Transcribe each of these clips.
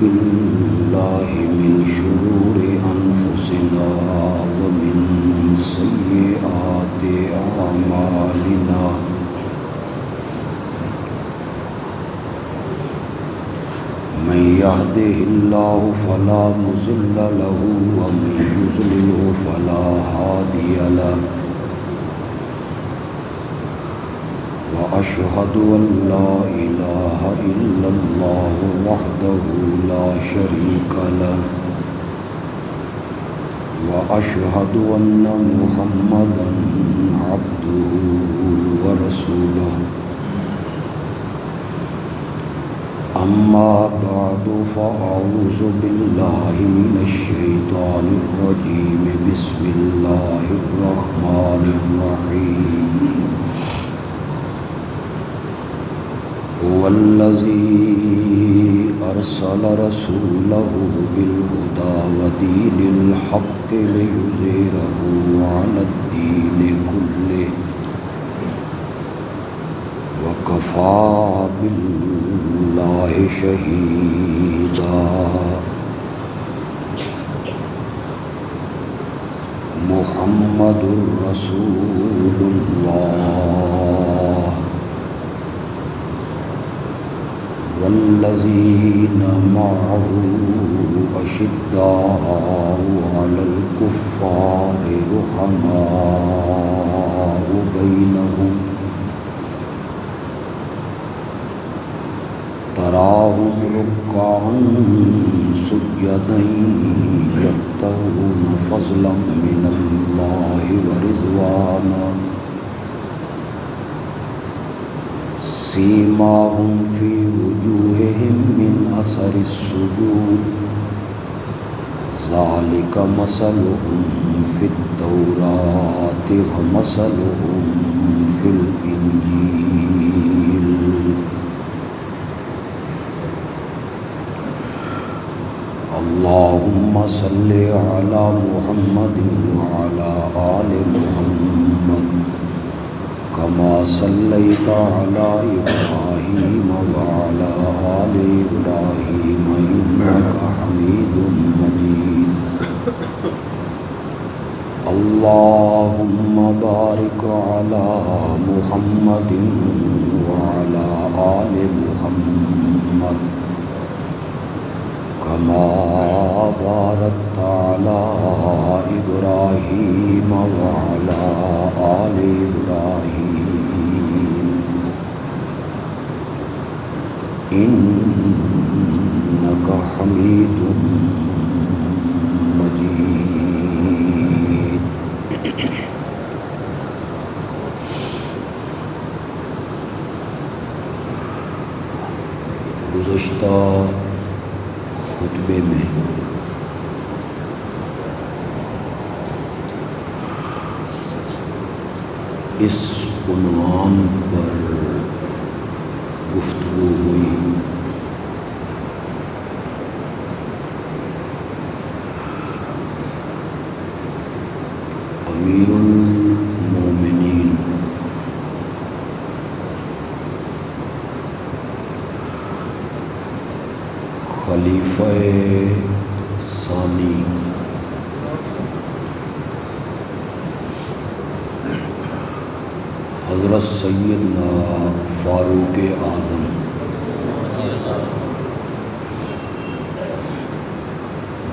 بالله من شرور أنفسنا ومن سيئات أعمالنا من يهده الله فلا مضل له ومن يضلل فلا هادي له وأشهد أن لا إله إلا الله وحده لا شريك له وأشهد أن محمدا عبده ورسوله أما بعد فأعوذ بالله من الشيطان الرجيم بسم الله الرحمن الرحيم هو الذي أرسل رسوله بالهدى ودين الحق ليظهره على الدين كله وكفى بالله شهيدا محمد رسول الله والذين معه أشداء على الكفار رحماء بينهم تراهم ركعا سجدا يبتغون فضلا من الله ورضوانا سيماهم في وجوههم من أثر السجود ذلك مثلهم في التوراة ومثلهم في الإنجيل اللهم صل على محمد وعلى آل محمد كما صليت على إبراهيم وعلى آل إبراهيم إنك حميد مجيد اللهم بارك على محمد وعلى آل محمد كما باركت على إبراهيم وعلى آل إبراهيم إنك حميد مجيد گزشتہ خطبے میں اس عنوان پر گفتگو ہوئی امیر المومنین خلیفہ ثانی حضرت سیدنا فاروق اعظم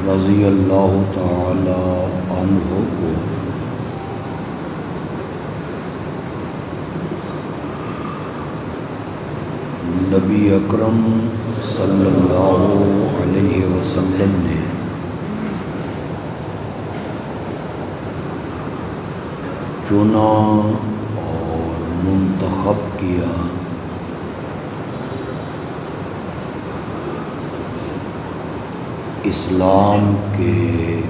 رضی اللہ تعالی عنہ کو نبی اکرم صلی اللہ علیہ وسلم نے چنا اور منتخب کیا اسلام کے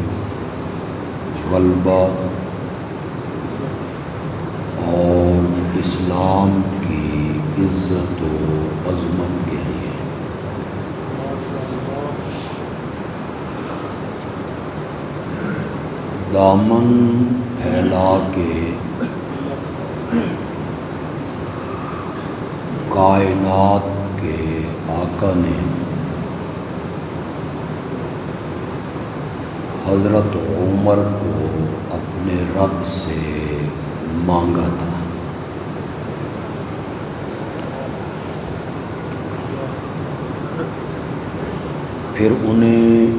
غلبہ اور اسلام کی عزت و عظمت کے لیے دامن پھیلا کے کائنات کے آقا نے حضرت عمر کو اپنے رب سے مانگا تھا۔ پھر انہیں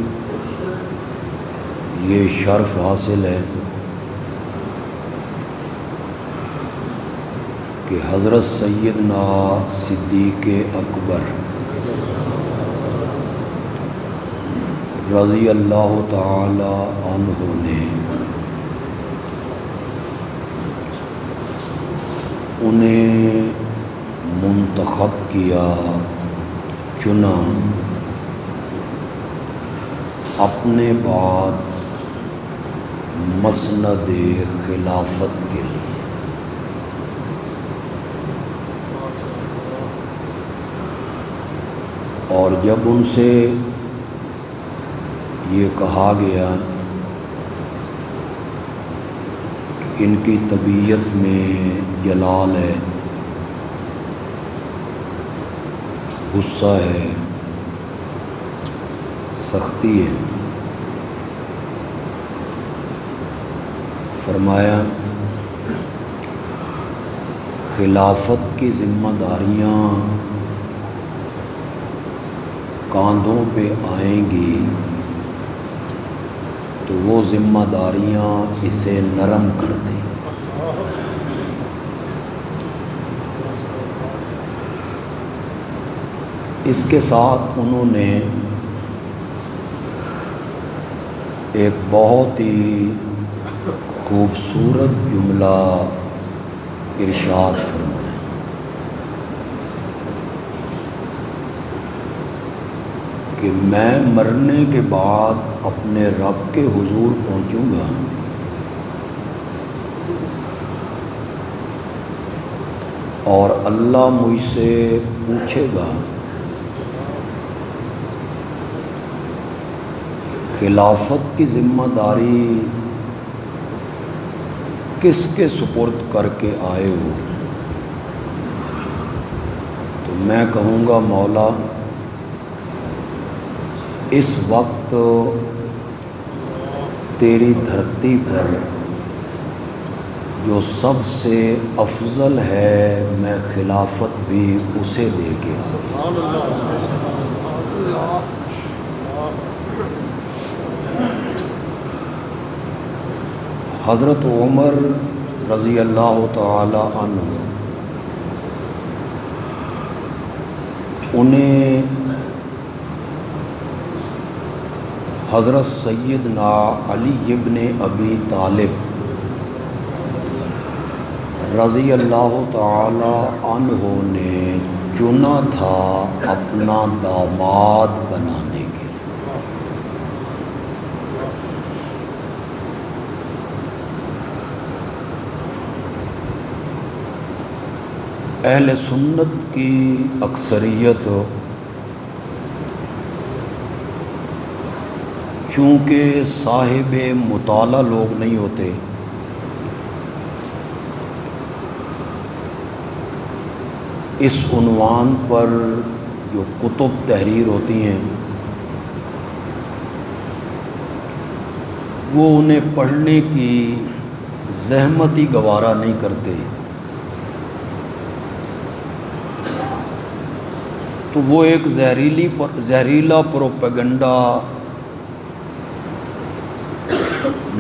یہ شرف حاصل ہے کہ حضرت سیدنا صدیق اکبر رضی اللہ تعالی عنہ نے انہیں منتخب کیا، چنا اپنے بعد مسند خلافت کے لیے۔ اور جب ان سے یہ کہا گیا کہ ان کی طبیعت میں جلال ہے، غصہ ہے، سختی ہے، فرمایا خلافت کی ذمہ داریاں کاندھوں پہ آئیں گی تو وہ ذمہ داریاں اسے نرم کر دیں۔ اس کے ساتھ انہوں نے ایک بہت ہی خوبصورت جملہ ارشاد فرمایا کہ میں مرنے کے بعد اپنے رب کے حضور پہنچوں گا اور اللہ مجھ سے پوچھے گا خلافت کی ذمہ داری کس کے سپرد کر کے آئے ہو؟ تو میں کہوں گا مولا اس وقت تیری دھرتی پر جو سب سے افضل ہے میں خلافت بھی اسے دے کے آیا۔ حضرت عمر رضی اللہ تعالی عنہ انہیں حضرت سیدنا علی ابن ابی طالب رضی اللہ تعالی عنہ نے چنا تھا اپنا داماد بنانے کے لیے۔ اہل سنت کی اکثریت چونکہ صاحب مطالعہ لوگ نہیں ہوتے، اس عنوان پر جو کتب تحریر ہوتی ہیں وہ انہیں پڑھنے کی زحمت ہی گوارا نہیں کرتے، تو وہ ایک زہریلا پروپیگنڈا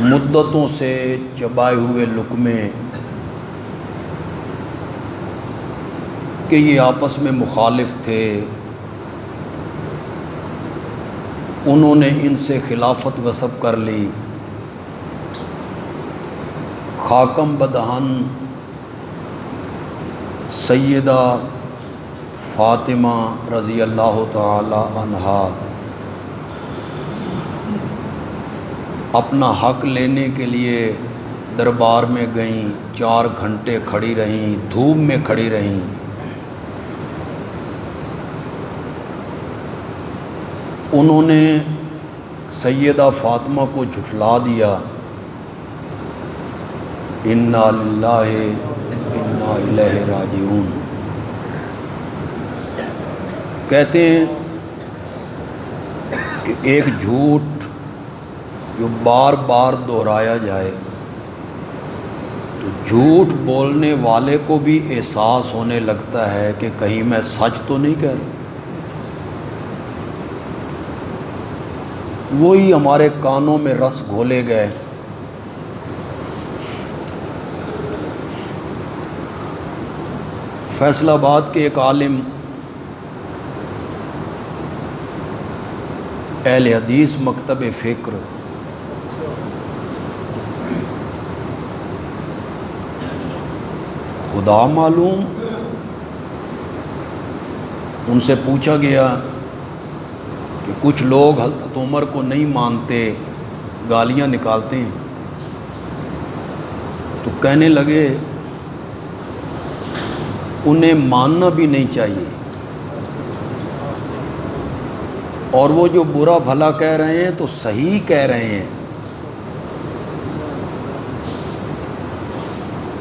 مدتوں سے چبائے ہوئے لقمے کہ یہ آپس میں مخالف تھے، انہوں نے ان سے خلافت غصب کر لی، خاکم بدہن سیدہ فاطمہ رضی اللہ تعالی عنہا اپنا حق لینے کے لیے دربار میں گئیں، 4 گھنٹے کھڑی رہیں، دھوپ میں کھڑی رہیں، انہوں نے سیدہ فاطمہ کو جھٹلا دیا، انا للہ انا الیہ راجعون۔ کہتے ہیں کہ ایک جھوٹ جو بار بار دہرایا جائے تو جھوٹ بولنے والے کو بھی احساس ہونے لگتا ہے کہ کہیں میں سچ تو نہیں کہہ رہا۔ وہی ہمارے کانوں میں رس گھولے گئے۔ فیصل آباد کے ایک عالم اہل حدیث مکتب فکر، خدا معلوم ان سے پوچھا گیا کہ کچھ لوگ حضرت عمر کو نہیں مانتے، گالیاں نکالتے ہیں، تو کہنے لگے انہیں ماننا بھی نہیں چاہیے، اور وہ جو برا بھلا کہہ رہے ہیں تو صحیح کہہ رہے ہیں۔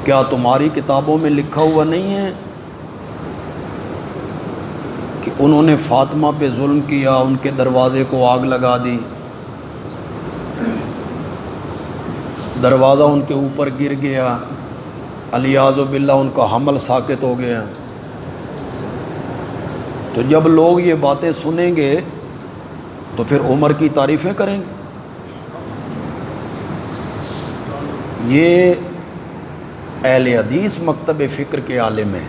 کیا تمہاری کتابوں میں لکھا ہوا نہیں ہے کہ انہوں نے فاطمہ پہ ظلم کیا، ان کے دروازے کو آگ لگا دی، دروازہ ان کے اوپر گر گیا، الیاذ باللہ ان کا حمل ساقط ہو گیا؟ تو جب لوگ یہ باتیں سنیں گے تو پھر عمر کی تعریفیں کریں گے۔ یہ اہل حدیث مکتب فکر کے عالم ہیں،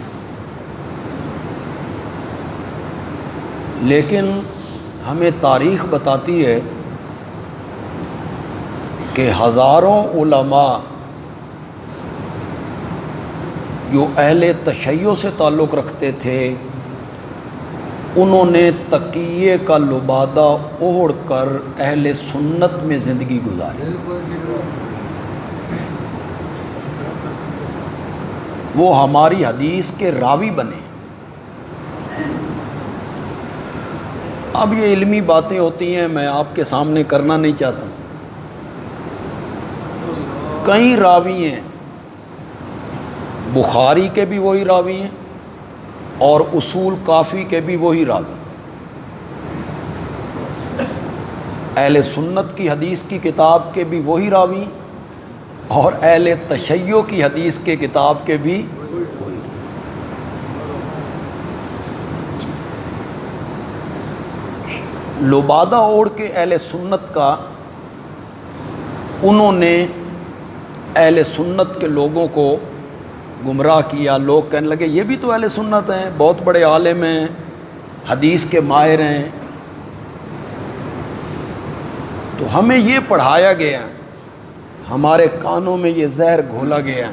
لیکن ہمیں تاریخ بتاتی ہے کہ ہزاروں علماء جو اہل تشیع سے تعلق رکھتے تھے، انہوں نے تقیے کا لبادہ اوڑھ کر اہل سنت میں زندگی گزاری۔ وہ ہماری حدیث کے راوی بنے۔ اب یہ علمی باتیں ہوتی ہیں، میں آپ کے سامنے کرنا نہیں چاہتا۔ کئی راوی ہیں، بخاری کے بھی وہی راوی ہیں اور اصول کافی کے بھی وہی راوی، اہل سنت کی حدیث کی کتاب کے بھی وہی راوی اور اہل تشیع کی حدیث کے کتاب کے بھی وہی۔ لبادہ اوڑھ کے اہل سنت کا انہوں نے اہل سنت کے لوگوں کو گمراہ کیا۔ لوگ کہنے لگے یہ بھی تو اہل سنت ہیں، بہت بڑے عالم ہیں، حدیث کے ماہر ہیں۔ تو ہمیں یہ پڑھایا گیا، ہمارے کانوں میں یہ زہر گھولا گیا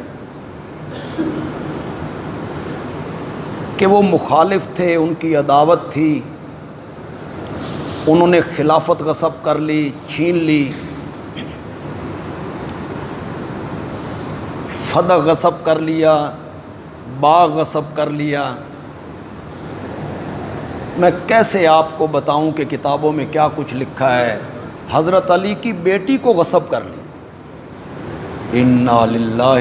کہ وہ مخالف تھے، ان کی عداوت تھی، انہوں نے خلافت غصب کر لی، چھین لی، فدح غصب کر لیا، باغ غصب کر لیا۔ میں کیسے آپ کو بتاؤں کہ کتابوں میں کیا کچھ لکھا ہے؟ حضرت علی کی بیٹی کو غصب کر لی، انا للہ۔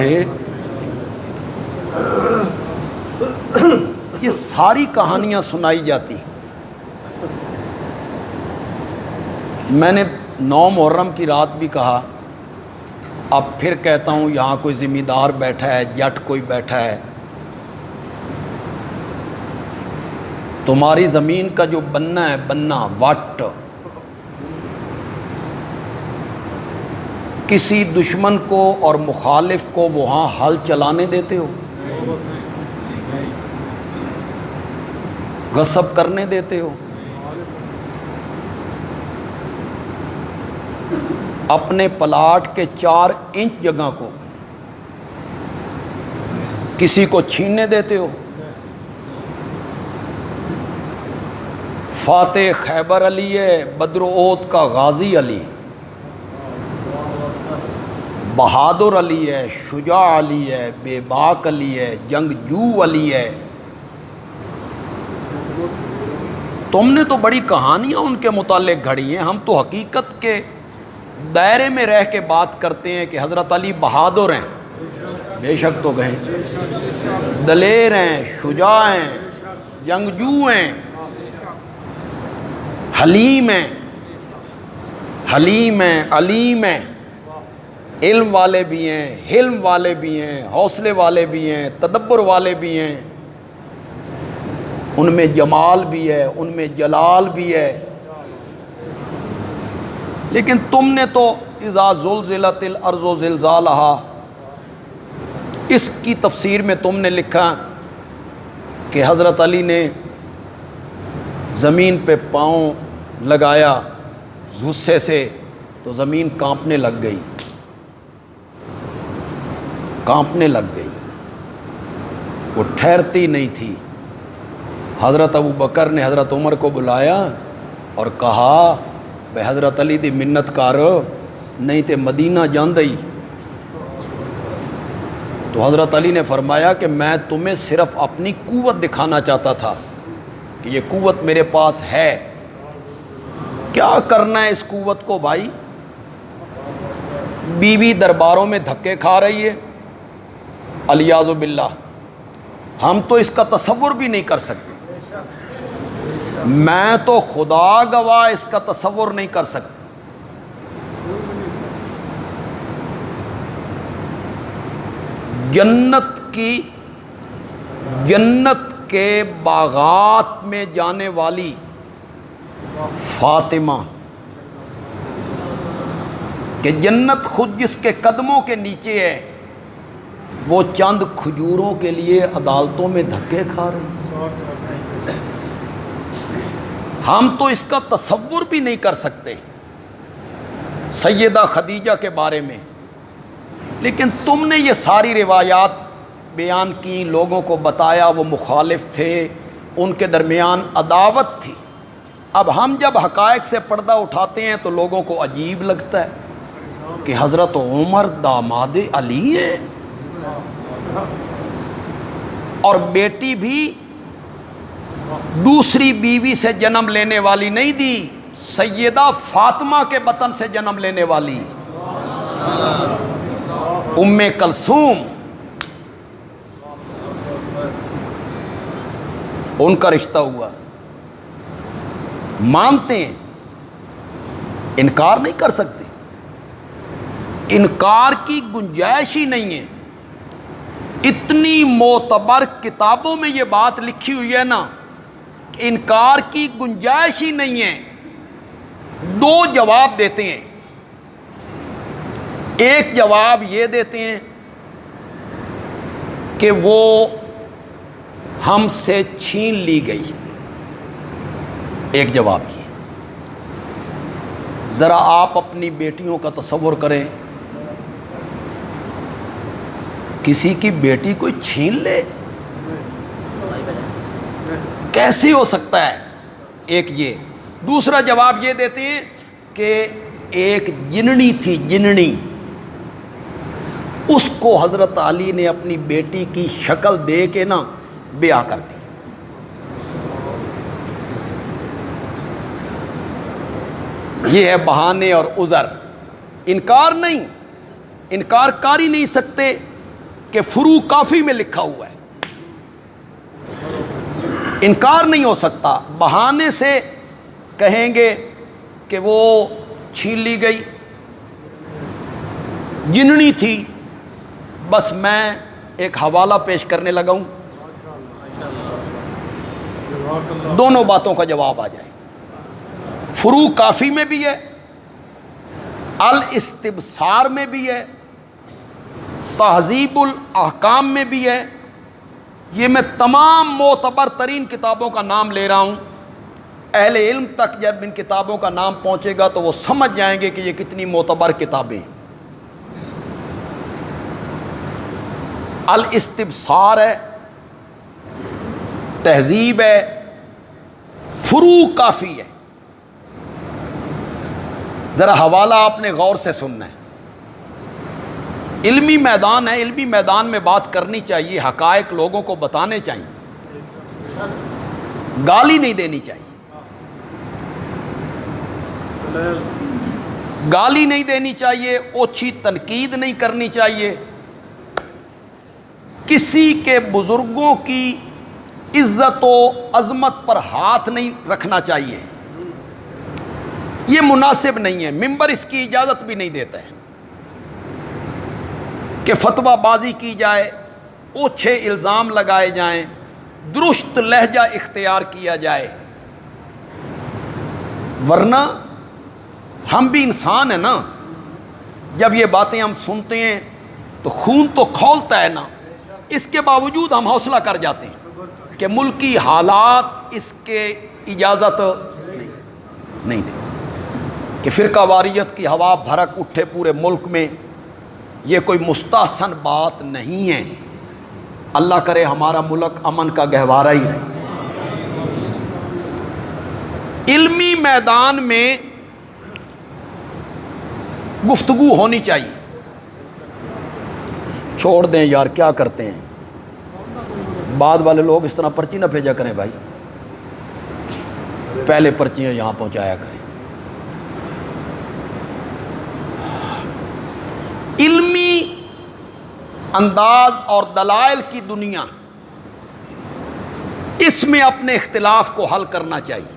یہ ساری کہانیاں سنائی جاتی۔ میں نے 9 محرم کی رات بھی کہا، اب پھر کہتا ہوں، یہاں کوئی ذمہ دار بیٹھا ہے، جٹ کوئی بیٹھا ہے، تمہاری زمین کا جو بننا ہے، بننا وٹ، کسی دشمن کو اور مخالف کو وہاں ہل چلانے دیتے ہو؟ غصب کرنے دیتے ہو؟ اپنے پلاٹ کے 4 انچ جگہ کو کسی کو چھیننے دیتے ہو؟ فاتح خیبر علی ہے، بدر و احد کا غازی علی، بہادر علی ہے، شجاع علی ہے، بے باک علی ہے، جنگجو علی ہے۔ تم نے تو بڑی کہانیاں ان کے متعلق گھڑی ہیں، ہم تو حقیقت کے دائرے میں رہ کے بات کرتے ہیں کہ حضرت علی بہادر ہیں، بے شک تو کہیں، دلیر ہیں، شجاع ہیں، جنگجو ہیں، حلیم ہیں۔ حلیم ہیں، علیم ہیں، علم والے بھی ہیں، حلم والے بھی ہیں، حوصلے والے بھی ہیں، تدبر والے بھی ہیں، ان میں جمال بھی ہے، ان میں جلال بھی ہے۔ لیکن تم نے تو اذا زلزلت الارض زلزالہا، اس کی تفسیر میں تم نے لکھا کہ حضرت علی نے زمین پہ پاؤں لگایا غصے سے تو زمین کانپنے لگ گئی، کانپنے لگ گئی، وہ ٹھہرتی نہیں تھی۔ حضرت ابو بکر نے حضرت عمر کو بلایا اور کہا بے حضرت علی دی منت کر، نہیں تے مدینہ جاندئی۔ تو حضرت علی نے فرمایا کہ میں تمہیں صرف اپنی قوت دکھانا چاہتا تھا کہ یہ قوت میرے پاس ہے۔ کیا کرنا ہے اس قوت کو بھائی؟ بیوی درباروں میں دھکے کھا رہی ہے، الیاذ باللہ، ہم تو اس کا تصور بھی نہیں کر سکتے، میں تو خدا گواہ اس کا تصور نہیں کر سکتا۔ جنت کے باغات میں جانے والی فاطمہ، کہ جنت خود جس کے قدموں کے نیچے ہے، وہ چند کھجوروں کے لیے عدالتوں میں دھکے کھا رہے ہیں۔ ہم تو اس کا تصور بھی نہیں کر سکتے سیدہ خدیجہ کے بارے میں، لیکن تم نے یہ ساری روایات بیان کی، لوگوں کو بتایا، وہ مخالف تھے، ان کے درمیان عداوت تھی۔ اب ہم جب حقائق سے پردہ اٹھاتے ہیں تو لوگوں کو عجیب لگتا ہے کہ حضرت عمر داماد علی ہیں، اور بیٹی بھی دوسری بیوی سے جنم لینے والی نہیں دی، سیدہ فاطمہ کے بطن سے جنم لینے والی ام کلثوم، ان کا رشتہ ہوا۔ مانتے ہیں، انکار نہیں کر سکتے، انکار کی گنجائش ہی نہیں ہے۔ اتنی معتبر کتابوں میں یہ بات لکھی ہوئی ہے نا کہ انکار کی گنجائش ہی نہیں ہے۔ دو جواب دیتے ہیں، ایک جواب یہ دیتے ہیں کہ وہ ہم سے چھین لی گئی، ایک جواب یہ۔ ذرا آپ اپنی بیٹیوں کا تصور کریں، کسی کی بیٹی کوئی چھین لے، کیسے ہو سکتا ہے؟ ایک یہ۔ دوسرا جواب یہ دیتے ہیں کہ ایک جننی تھی، جننی، اس کو حضرت علی نے اپنی بیٹی کی شکل دے کے نا بیاہ کر دی۔ یہ ہے بہانے اور عذر، انکار نہیں، انکار کر ہی نہیں سکتے کہ فروع کافی میں لکھا ہوا ہے، انکار نہیں ہو سکتا۔ بہانے سے کہیں گے کہ وہ چھین لی گئی، جننی تھی، بس میں ایک حوالہ پیش کرنے لگا ہوں، دونوں باتوں کا جواب آ جائے۔ فروع کافی میں بھی ہے، الاستبصار میں بھی ہے، تہذیب الاحکام میں بھی ہے۔ یہ میں تمام معتبر ترین کتابوں کا نام لے رہا ہوں، اہل علم تک جب ان کتابوں کا نام پہنچے گا تو وہ سمجھ جائیں گے کہ یہ کتنی معتبر کتابیں۔ الاستبصار ہے، تہذیب ہے، فروع کافی ہے۔ ذرا حوالہ آپ نے غور سے سننا ہے، علمی میدان ہے، علمی میدان میں بات کرنی چاہیے، حقائق لوگوں کو بتانے چاہیے، گالی نہیں دینی چاہیے، گالی نہیں دینی چاہیے، اوچھی تنقید نہیں کرنی چاہیے، کسی کے بزرگوں کی عزت و عظمت پر ہاتھ نہیں رکھنا چاہیے۔ یہ مناسب نہیں ہے، منبر اس کی اجازت بھی نہیں دیتا ہے کہ فتویٰ بازی کی جائے، اوچھے الزام لگائے جائیں، درست لہجہ اختیار کیا جائے، ورنہ ہم بھی انسان ہیں نا، جب یہ باتیں ہم سنتے ہیں تو خون تو کھولتا ہے نا، اس کے باوجود ہم حوصلہ کر جاتے ہیں کہ ملکی حالات اس کے اجازت نہیں دیتے کہ فرقہ واریت کی ہوا بھڑک اٹھے پورے ملک میں، یہ کوئی مستحسن بات نہیں ہے۔ اللہ کرے ہمارا ملک امن کا گہوارہ ہی رہے۔ علمی میدان میں گفتگو ہونی چاہیے۔ چھوڑ دیں یار، کیا کرتے ہیں، بعد والے لوگ اس طرح پرچی نہ بھیجا کریں بھائی، پہلے پرچیاں یہاں پہنچایا کریں۔ علمی انداز اور دلائل کی دنیا، اس میں اپنے اختلاف کو حل کرنا چاہیے،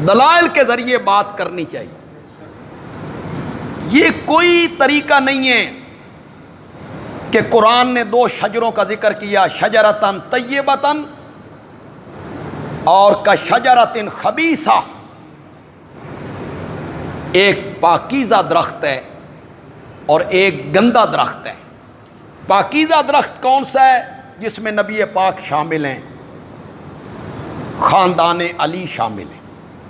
دلائل کے ذریعے بات کرنی چاہیے۔ یہ کوئی طریقہ نہیں ہے کہ قرآن نے 2 شجروں کا ذکر کیا، شجرتن طیبتن اور کشجرتن خبیثہ، ایک پاکیزہ درخت ہے اور ایک گندا درخت ہے۔ پاکیزہ درخت کون سا ہے؟ جس میں نبی پاک شامل ہیں، خاندان علی شامل ہیں،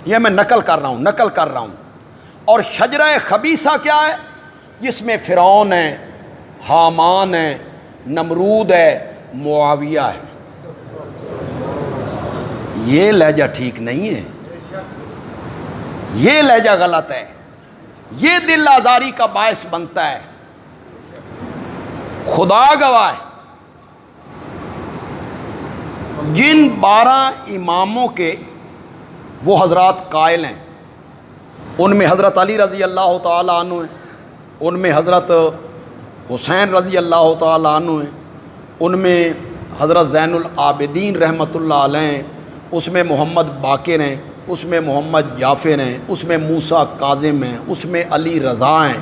یہ میں نقل کر رہا ہوں۔ اور شجرہ خبیثہ کیا ہے؟ جس میں فرعون ہے، حامان ہے، نمرود ہے، معاویہ ہے۔ یہ لہجہ ٹھیک نہیں ہے، یہ لہجہ غلط ہے، یہ دل آزاری کا باعث بنتا ہے۔ خدا گواہ ہے، جن 12 اماموں کے وہ حضرات قائل ہیں، ان میں حضرت علی رضی اللہ تعالیٰ عنہ ہیں، ان میں حضرت حسین رضی اللہ تعالیٰ عنہ ہیں، ان میں حضرت زین العابدین رحمۃ اللہ علیہ ہیں، اس میں محمد باقر ہیں، اس میں محمد جعفر ہیں، اس میں موسیٰ کاظم ہیں، اس میں علی رضا ہیں۔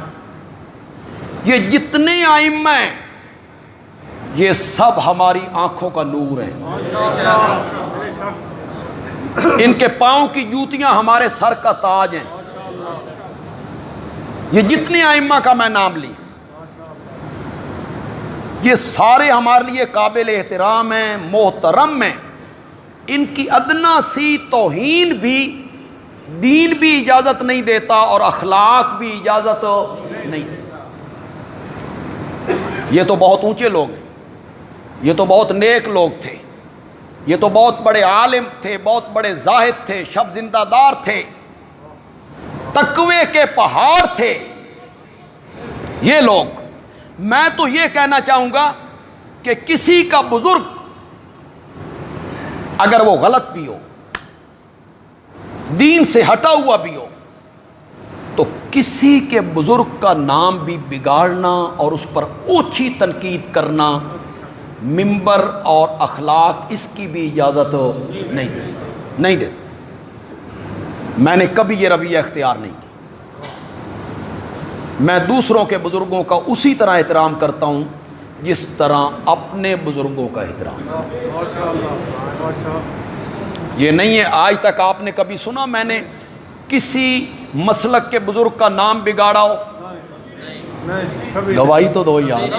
یہ جتنے ائمہ ہیں یہ سب ہماری آنکھوں کا نور ہیں، ان کے پاؤں کی جوتیاں ہمارے سر کا تاج ہیں۔ یہ جتنے ائمہ کا میں نام لی، یہ سارے ہمارے لیے قابل احترام ہیں، محترم ہیں۔ ان کی ادنا سی توہین بھی دین بھی اجازت نہیں دیتا اور اخلاق بھی اجازت نہیں دیتا۔ یہ تو بہت اونچے لوگ ہیں، یہ تو بہت نیک لوگ تھے، یہ تو بہت بڑے عالم تھے، بہت بڑے زاہد تھے، شب زندہ دار تھے، تقوی کے پہاڑ تھے یہ لوگ۔ میں تو یہ کہنا چاہوں گا کہ کسی کا بزرگ اگر وہ غلط بھی ہو، دین سے ہٹا ہوا بھی ہو، تو کسی کے بزرگ کا نام بھی بگاڑنا اور اس پر اونچی تنقید کرنا منبر اور اخلاق اس کی بھی اجازت نہیں دیتا۔ میں نے کبھی یہ رویہ اختیار نہیں کیا۔ میں دوسروں کے بزرگوں کا اسی طرح احترام کرتا ہوں جس طرح اپنے بزرگوں کا احترام۔ یہ نہیں ہے آج تک آپ نے کبھی سنا میں نے کسی مسلک کے بزرگ کا نام بگاڑا ہو؟ گواہی تو دو یار،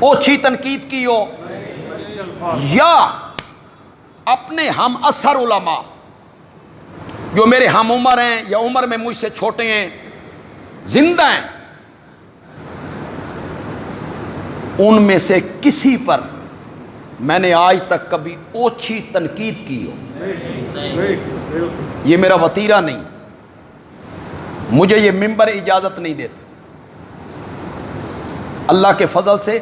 اوچھی تنقید کی ہو، یا اپنے ہم اثر علماء جو میرے ہم عمر ہیں یا عمر میں مجھ سے چھوٹے ہیں، زندہ ہیں، ان میں سے کسی پر میں نے آج تک کبھی اوچھی تنقید کی ہو؟ یہ میرا وتیرہ نہیں، مجھے یہ منبر اجازت نہیں دیتے۔ اللہ کے فضل سے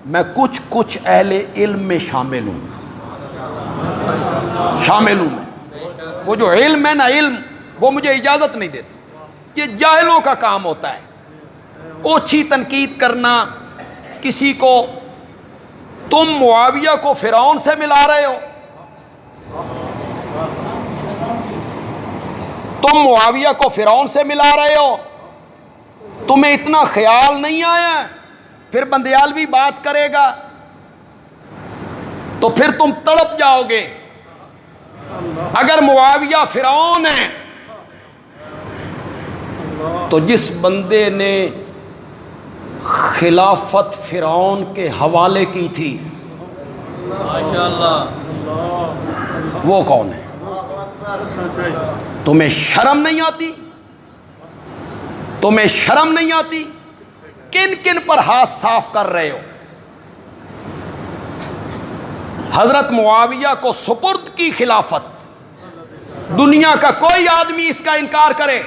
میں کچھ اہل علم میں شامل ہوں میں۔ وہ جو علم ہے نا، علم وہ مجھے اجازت نہیں دیتے۔ یہ جاہلوں کا کام ہوتا ہے، اوچھی تنقید کرنا کسی کو۔ تم معاویہ کو فرعون سے ملا رہے ہو، تم معاویہ کو فرعون سے ملا رہے ہو، تمہیں اتنا خیال نہیں آیا؟ پھر بندیالوی بات کرے گا تو پھر تم تڑپ جاؤ گے۔ اگر معاویہ فرعون ہے تو جس بندے نے خلافت فرعون کے حوالے کی تھی وہ کون ہے؟ تمہیں شرم نہیں آتی؟ تمہیں شرم نہیں آتی؟ کن کن پر ہاتھ صاف کر رہے ہو؟ حضرت معاویہ کو سپرد کی خلافت، دنیا کا کوئی آدمی اس کا انکار کرے؟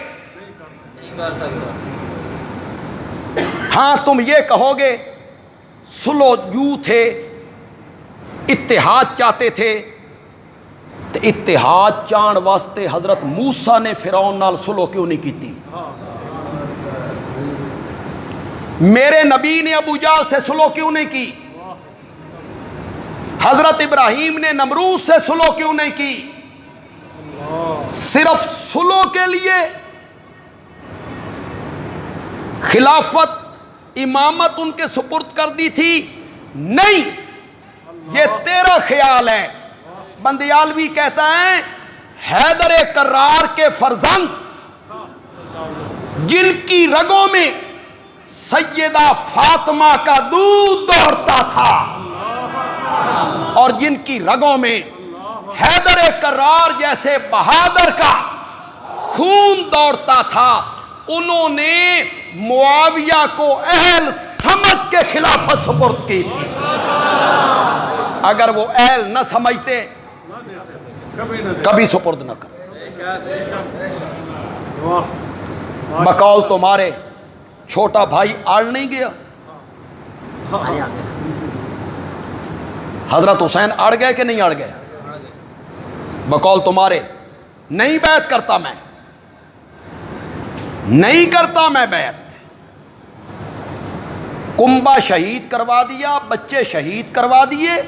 نہیں کر سکتا۔ ہاں تم یہ کہو گے سلو جو تھے، اتحاد چاہتے تھے، تو اتحاد چاہن واسطے حضرت موسیٰ نے فرعون نال سلو کیوں نہیں کیتی؟ میرے نبی نے ابو جہل سے سلو کیوں نہیں کی؟ حضرت ابراہیم نے نمرود سے سلو کیوں نہیں کی؟ صرف سلو کے لیے خلافت امامت ان کے سپرد کر دی تھی؟ نہیں، یہ تیرا خیال ہے۔ بندیالوی کہتا ہے حیدر کرار کے فرزند جن کی رگوں میں سیدہ فاطمہ کا دودھ دوڑتا تھا اور جن کی رگوں میں حیدر کرار جیسے بہادر کا خون دوڑتا تھا، انہوں نے معاویہ کو اہل سمجھ کے خلافت سپرد کی تھی۔ اگر وہ اہل نہ سمجھتے کبھی سپرد نہ کرتے۔ بقول تمہارے چھوٹا بھائی آڑ نہیں گیا؟ حضرت حسین اڑ گئے کہ نہیں اڑ گئے؟ بقول تمہارے نہیں بیعت کرتا میں، نہیں کرتا میں بیعت۔ کنبہ شہید کروا دیا، بچے شہید کروا دیے،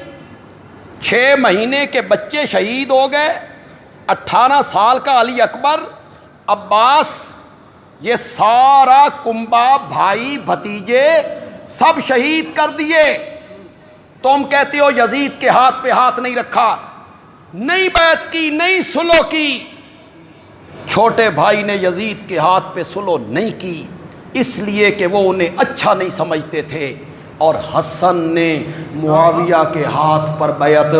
6 مہینے کے بچے شہید ہو گئے، 18 سال کا علی اکبر، عباس، یہ سارا کنبہ بھائی بھتیجے سب شہید کر دیے۔ تم کہتے ہو یزید کے ہاتھ پہ ہاتھ نہیں رکھا، نہیں بیعت کی، نہیں سلو کی۔ چھوٹے بھائی نے یزید کے ہاتھ پہ سلو نہیں کی اس لیے کہ وہ انہیں اچھا نہیں سمجھتے تھے، اور حسن نے معاویہ کے ہاتھ پر بیعت،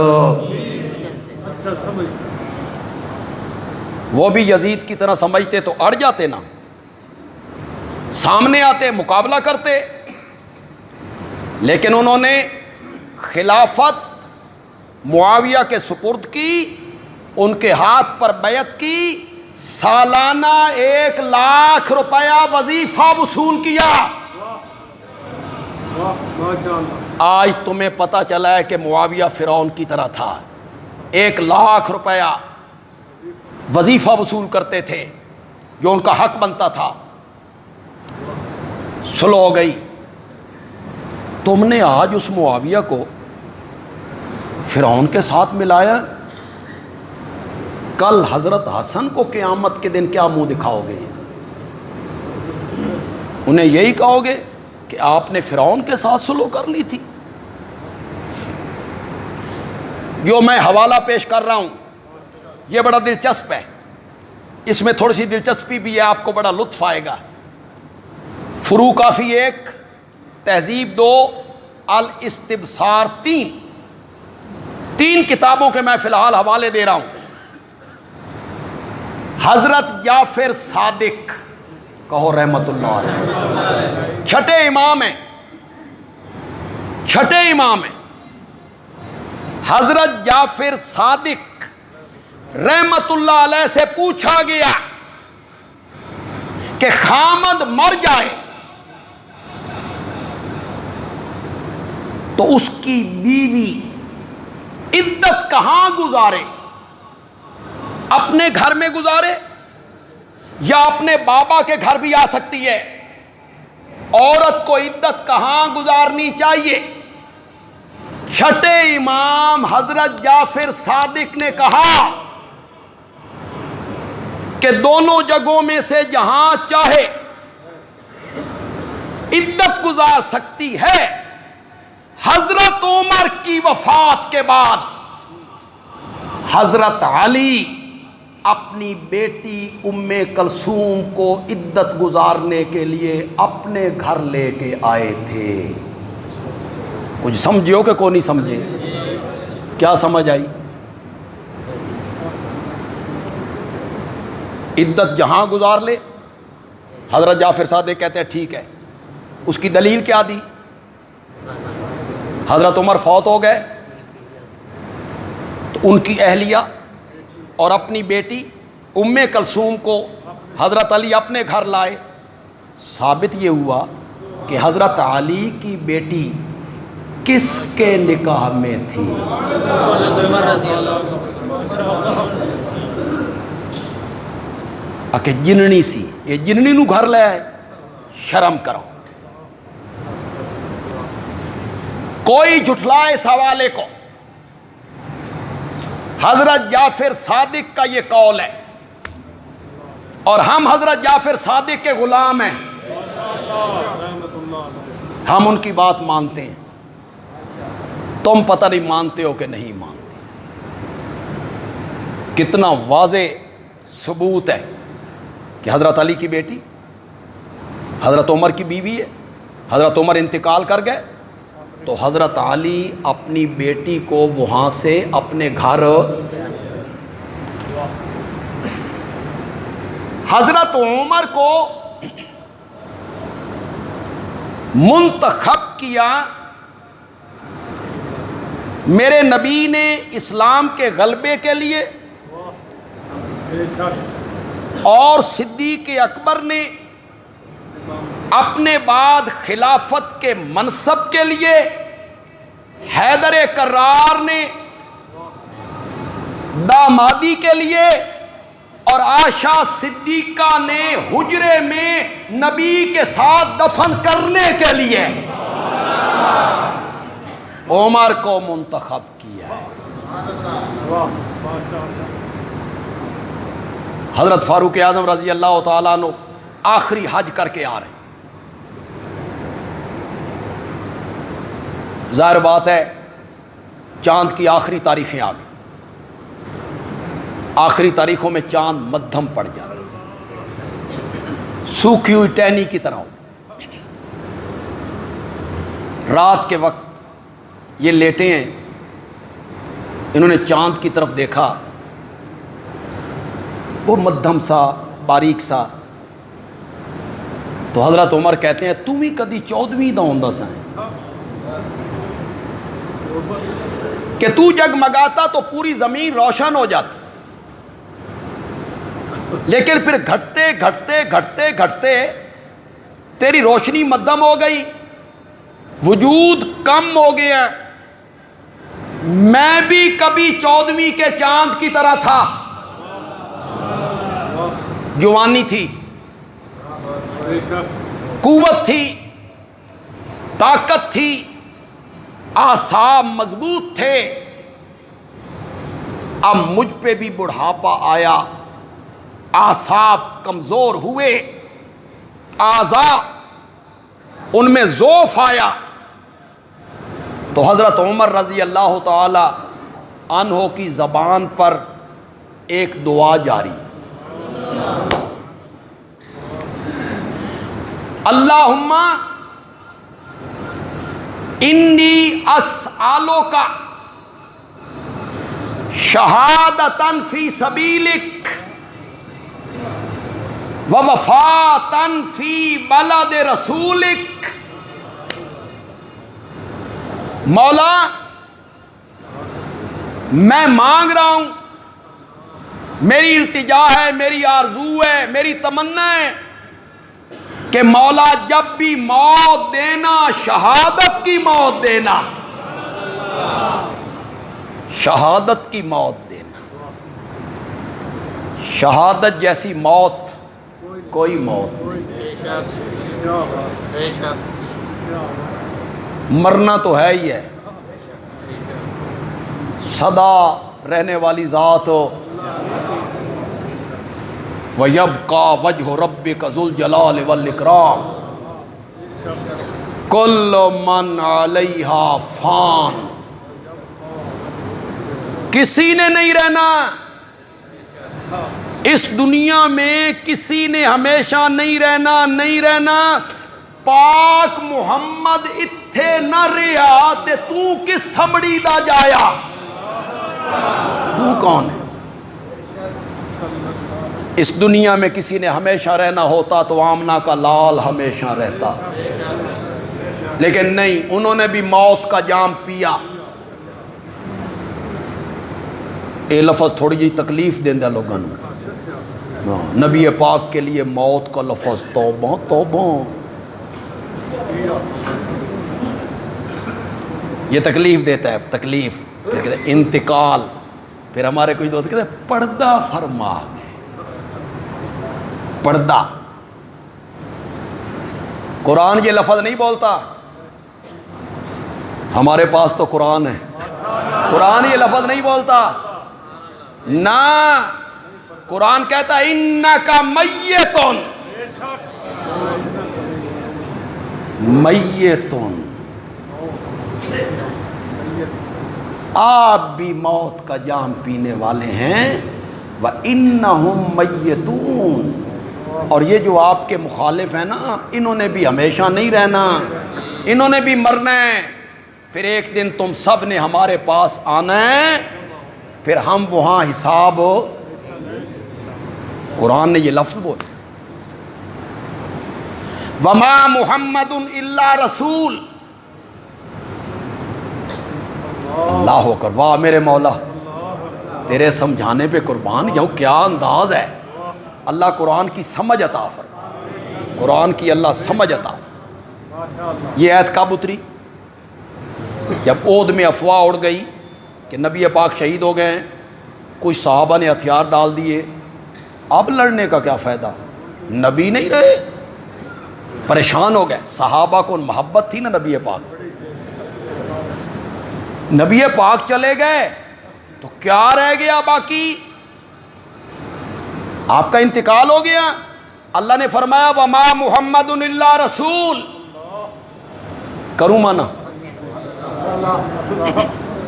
وہ بھی یزید کی طرح سمجھتے تو اڑ جاتے نا، سامنے آتے مقابلہ کرتے، لیکن انہوں نے خلافت معاویہ کے سپرد کی، ان کے ہاتھ پر بیعت کی، سالانہ 1 لاکھ روپیہ وظیفہ وصول کیا۔ آج تمہیں پتہ چلا ہے کہ معاویہ فرعون کی طرح تھا، 1 لاکھ روپیہ وظیفہ وصول کرتے تھے جو ان کا حق بنتا تھا۔ سلو ہو گئی، تم نے آج اس معاویہ کو فرعون کے ساتھ ملایا، کل حضرت حسن کو قیامت کے دن کیا منہ دکھاؤ گے؟ انہیں یہی کہو گے کہ آپ نے فرعون کے ساتھ سلو کر لی تھی؟ جو میں حوالہ پیش کر رہا ہوں یہ بڑا دلچسپ ہے، اس میں تھوڑی سی دلچسپی بھی ہے، آپ کو بڑا لطف آئے گا۔ فروع کافی 1، تہذیب 2، الاستبصار 3 کتابوں کے میں فی الحال حوالے دے رہا ہوں۔ حضرت جعفر صادق، کہو رحمت اللہ علیہ، چھٹے امام ہیں، چھٹے امام ہیں۔ حضرت جعفر صادق رحمت اللہ علیہ سے پوچھا گیا کہ خامد مر جائے تو اس کی بیوی عدت کہاں گزارے؟ اپنے گھر میں گزارے یا اپنے بابا کے گھر بھی آ سکتی ہے؟ عورت کو عدت کہاں گزارنی چاہیے؟ چھٹے امام حضرت جعفر صادق نے کہا کہ دونوں جگہوں میں سے جہاں چاہے عدت گزار سکتی ہے۔ حضرت عمر کی وفات کے بعد حضرت علی اپنی بیٹی ام کلثوم کو عدت گزارنے کے لیے اپنے گھر لے کے آئے تھے۔ کچھ سمجھو کہ کوئی نہیں سمجھے؟ کیا سمجھ آئی؟ عدت جہاں گزار لے۔ حضرت جعفر صادق کہتے ہیں ٹھیک ہے، اس کی دلیل کیا دی؟ حضرت عمر فوت ہو گئے تو ان کی اہلیہ اور اپنی بیٹی ام کلثوم کو حضرت علی اپنے گھر لائے۔ ثابت یہ ہوا کہ حضرت علی کی بیٹی کس کے نکاح میں تھی؟ کہ جننی سی، یہ جننی نو گھر لے آئے، شرم کرو۔ کوئی جھٹلائے اس حوالے کو، حضرت جعفر صادق کا یہ قول ہے اور ہم حضرت جعفر صادق کے غلام ہیں، ہم ان کی بات مانتے ہیں۔ تم پتہ نہیں مانتے ہو کہ نہیں مانتے۔ کتنا واضح ثبوت ہے کہ حضرت علی کی بیٹی حضرت عمر کی بیوی ہے۔ حضرت عمر انتقال کر گئے تو حضرت علی اپنی بیٹی کو وہاں سے اپنے گھر، حضرت عمر کو منتخب کیا۔ میرے نبی نے اسلام کے غلبے کے لیے اور صدیق اکبر نے اپنے بعد خلافت کے منصب کے لیے، حیدر کرار نے دامادی کے لیے اور عائشہ صدیقہ نے حجرے میں نبی کے ساتھ دفن کرنے کے لیے عمر کو منتخب کیا ہے۔ حضرت فاروق اعظم رضی اللہ تعالیٰ عنہ آخری حج کر کے آ رہے ہیں۔ ظاہر بات ہے چاند کی آخری تاریخیں آ گئی، آخری تاریخوں میں چاند مدھم پڑ جاتا ہے، سوکھی ہوئی ٹہنی کی طرح ہو۔ رات کے وقت یہ لیٹے ہیں، انہوں نے چاند کی طرف دیکھا، وہ مدھم سا باریک سا۔ تو حضرت عمر کہتے ہیں تم ہی کدی 14ویں دا ہوندا سا کہ تو جگمگاتا تو پوری زمین روشن ہو جاتی، لیکن پھر گھٹتے گھٹتے گھٹتے گھٹتے تیری روشنی مدھم ہو گئی، وجود کم ہو گیا۔ میں بھی کبھی 14ویں کے چاند کی طرح تھا، جوانی تھی، قوت تھی، طاقت تھی، اعصاب مضبوط تھے۔ اب مجھ پہ بھی بڑھاپا آیا، اعصاب کمزور ہوئے، اعضاء ان میں ضعف آیا۔ تو حضرت عمر رضی اللہ تعالی عنہ کی زبان پر ایک دعا جاری، اللہم انی اسألک شہادتاً فی سبیلک ووفاتاً فی بلد رسولک۔ مولا میں مانگ رہا ہوں، میری التجا ہے، میری آرزو ہے، میری تمنا ہے کہ مولا جب بھی موت دینا شہادت کی موت دینا، شہادت کی موت دینا۔ شہادت جیسی موت کوئی موت نہیں، مرنا تو ہے ہی ہے، سدا رہنے والی ذات ہو، وَيَبْقَى وَجْهُ رَبِّكَ ذُو الْجَلَالِ وَالْإِكْرَامِ كُلُّ مَنْ عَلَيْهَا فَانٍ، کسی نے نہیں رہنا اس دنیا میں، کسی نے ہمیشہ نہیں رہنا پاک محمد اتھے نہ رہا تے تو کس سمڑی دا جایا، تو کون ہے؟ اس دنیا میں کسی نے ہمیشہ رہنا ہوتا تو آمنہ کا لال ہمیشہ رہتا، لیکن نہیں، انہوں نے بھی موت کا جام پیا۔ اے لفظ تھوڑی جی تکلیف دیندہ لوگوں نے، نبی پاک کے لیے موت کا لفظ توبہ توبہ، یہ تکلیف دیتا ہے، تکلیف انتقال۔ پھر ہمارے کچھ دوست کہتے ہیں پردہ فرما گئے، پردہ۔ قرآن یہ لفظ نہیں بولتا، ہمارے پاس تو قرآن ہے، قرآن یہ لفظ نہیں بولتا نہ، قرآن کہتا ہے اِنَّكَ مَيِّتٌ، میتون، آپ بھی موت کا جام پینے والے ہیں، وَإِنَّهُمْ مَيِّتُونَ، اور یہ جو آپ کے مخالف ہیں نا، انہوں نے بھی ہمیشہ نہیں رہنا، انہوں نے بھی مرنا ہے، پھر ایک دن تم سب نے ہمارے پاس آنا ہے، پھر ہم وہاں حساب، قرآن نے یہ لفظ بولا وَمَا مُحَمَّدٌ إِلَّا رَسُولٌ، اللہ اکبر، واہ میرے مولا، تیرے سمجھانے پہ قربان جاؤں، کیا انداز ہے، اللہ قرآن کی سمجھ عطا فرمائے، قرآن کی اللہ سمجھ عطا فرمائے۔ یہ آیت کب اتری؟ جب عہد میں افواہ اڑ گئی کہ نبی پاک شہید ہو گئے ہیں، کچھ صحابہ نے ہتھیار ڈال دیے، اب لڑنے کا کیا فائدہ، نبی نہیں رہے، پریشان ہو گئے، صحابہ کو محبت تھی نا نبی پاک سے، نبی پاک چلے گئے تو کیا رہ گیا باقی، آپ کا انتقال ہو گیا، اللہ نے فرمایا وَمَا مُحَمَّدٌ إِلَّا رَسُولٌ، کروں مانا،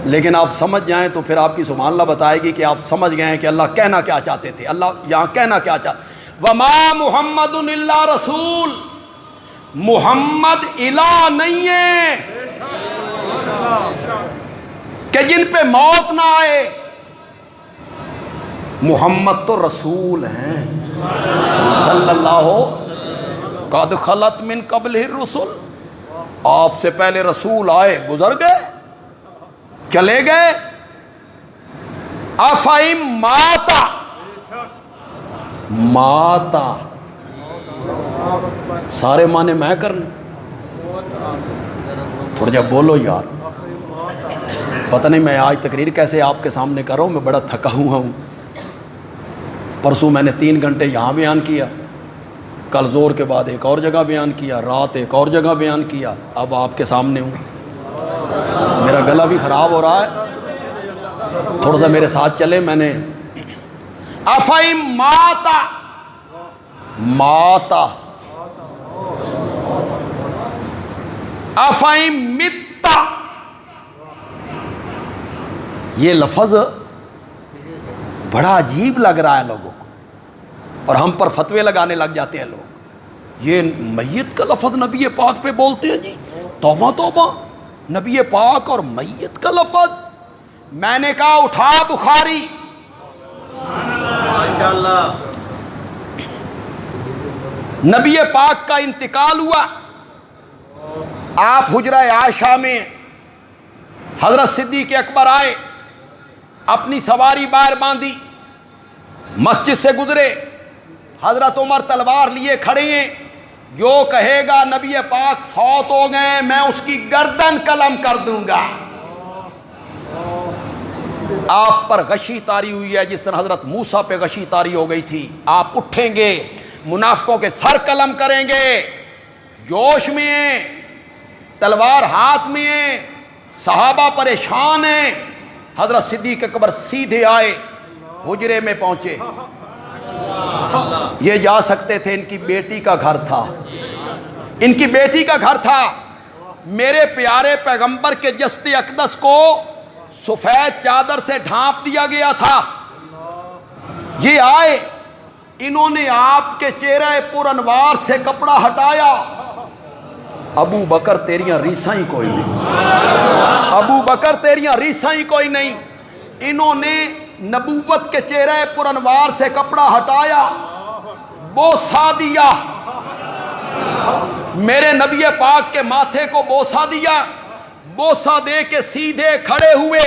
لیکن آپ سمجھ جائیں تو پھر آپ کی سبحان اللہ بتائے گی کہ آپ سمجھ گئے ہیں کہ اللہ کہنا کیا چاہتے تھے، اللہ یہاں کہنا کیا چاہتے، وَمَا مُحَمَّدٌ إِلَّا رَسُولٌ، محمد الہ نہیں ہے کہ جن پہ موت نہ آئے، محمد تو رسول ہیں صلی اللہ، قد خلت من قبلہ الرسل، آپ سے پہلے رسول آئے گزر گئے چلے گئے، افہم ماتا، ماتا سارے معنی میں کرنے، تھوڑا جا بولو یار، پتہ نہیں میں آج تقریر کیسے آپ کے سامنے کر رہا ہوں، میں بڑا تھکا ہوا ہوں، پرسوں میں نے 3 گھنٹے یہاں بیان کیا، کل زور کے بعد ایک اور جگہ بیان کیا، رات ایک اور جگہ بیان کیا، اب آپ کے سامنے ہوں، میرا گلا بھی خراب ہو رہا ہے، تھوڑا سا میرے ساتھ چلے، میں نے افہم ماتا، ماتا، افہم متا، یہ لفظ بڑا عجیب لگ رہا ہے لوگوں کو، اور ہم پر فتوے لگانے لگ جاتے ہیں لوگ، یہ میت کا لفظ نبی پاک پہ بولتے ہیں جی، توبہ توبہ، نبی پاک اور میت کا لفظ، میں نے کہا اٹھا بخاری، ماشاءاللہ، نبی پاک کا انتقال ہوا، آپ حجرہ عائشہ میں حضرت صدیق اکبر آئے، اپنی سواری باہر باندھی، مسجد سے گزرے، حضرت عمر تلوار لیے کھڑے ہیں، جو کہے گا نبی پاک فوت ہو گئے میں اس کی گردن قلم کر دوں گا، آپ پر غشی طاری ہوئی ہے جس طرح حضرت موسیٰ پہ غشی طاری ہو گئی تھی، آپ اٹھیں گے، منافقوں کے سر قلم کریں گے، جوش میں ہیں، تلوار ہاتھ میں ہیں، صحابہ پریشان ہیں، حضرت صدیق اکبر سیدھے آئے، حجرے میں پہنچے، یہ جا سکتے تھے، ان کی بیٹی کا گھر تھا، ان کی بیٹی کا گھر تھا۔ میرے پیارے پیغمبر کے جسد اقدس کو سفید چادر سے ڈھانپ دیا گیا تھا۔ یہ آئے، انہوں نے آپ کے چہرے پر انوار سے کپڑا ہٹایا۔ ابو بکر تیریاں ریساں ہی کوئی نہیں، ابو بکر تیریاں ریساں ہی کوئی نہیں۔ انہوں نے نبوت کے چہرے پر انوار سے کپڑا ہٹایا، بوسہ دیا، میرے نبی پاک کے ماتھے کو بوسہ دیا، بوسہ دے کے سیدھے کھڑے ہوئے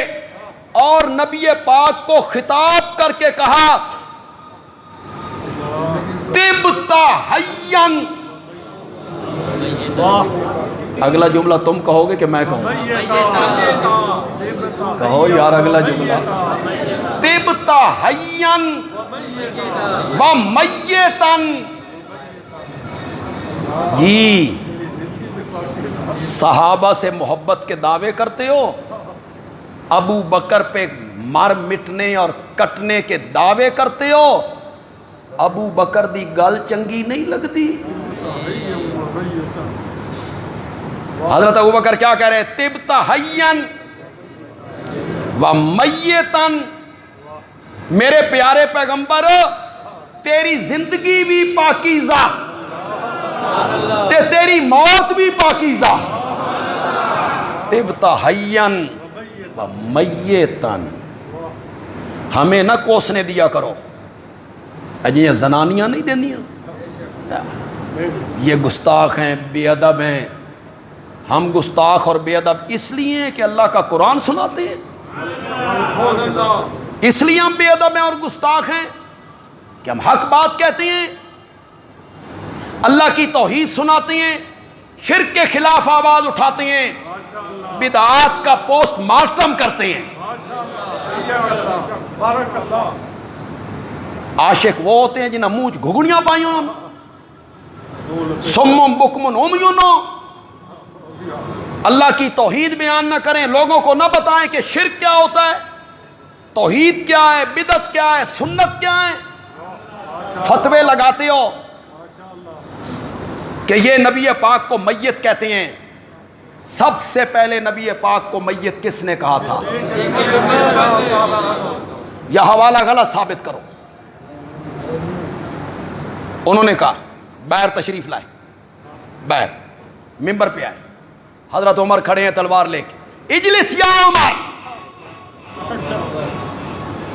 اور نبی پاک کو خطاب کر کے کہا طبت حیاً۔ اگلا جملہ تم کہو گے کہ میں کہوں؟ کہو یار اگلا جملہ۔ طبت حیاً ومیتاً۔ جی صحابہ سے محبت کے دعوے کرتے ہو، ابو بکر پہ مار مٹنے اور کٹنے کے دعوے کرتے ہو، ابو بکر دی گل چنگی نہیں لگتی؟ حضرت ابو بکر کیا کہہ رہے؟ طبت حیاً ومیتاً۔ میرے پیارے پیغمبر تیری زندگی بھی پاکیزہ تے تیری موت بھی پاکیزہ۔ طبت حیاً ومیتاً۔ ہمیں نہ کوسنے دیا کرو، اجی یہ زنانیاں نہیں دیندیاں، یہ گستاخ ہیں، بے ادب ہیں۔ ہم گستاخ اور بے ادب اس لیے ہیں کہ اللہ کا قرآن سناتے ہیں، اس لیے ہم بے ادب ہیں اور گستاخ ہیں کہ ہم حق بات کہتے ہیں، اللہ کی توحید سناتے ہیں، شرک کے خلاف آواز اٹھاتے ہیں، بدعات کا پوسٹ مارٹم کرتے ہیں۔ عاشق وہ ہوتے ہیں جنہیں منہ گھگڑیاں پائی ہوں، سمم بکمن عمیون، اللہ کی توحید بیان نہ کریں، لوگوں کو نہ بتائیں کہ شرک کیا ہوتا ہے، توحید کیا ہے، بدعت کیا ہے، سنت کیا ہے، فتوے لگاتے ہو کہ یہ نبی پاک کو میت کہتے ہیں۔ سب سے پہلے نبی پاک کو میت کس نے کہا تھا؟ یہ حوالہ غلط ثابت کرو۔ انہوں نے کہا، باہر تشریف لائے، باہر ممبر پہ آئے، حضرت عمر کھڑے ہیں تلوار لے کے، اجلس یا عمر،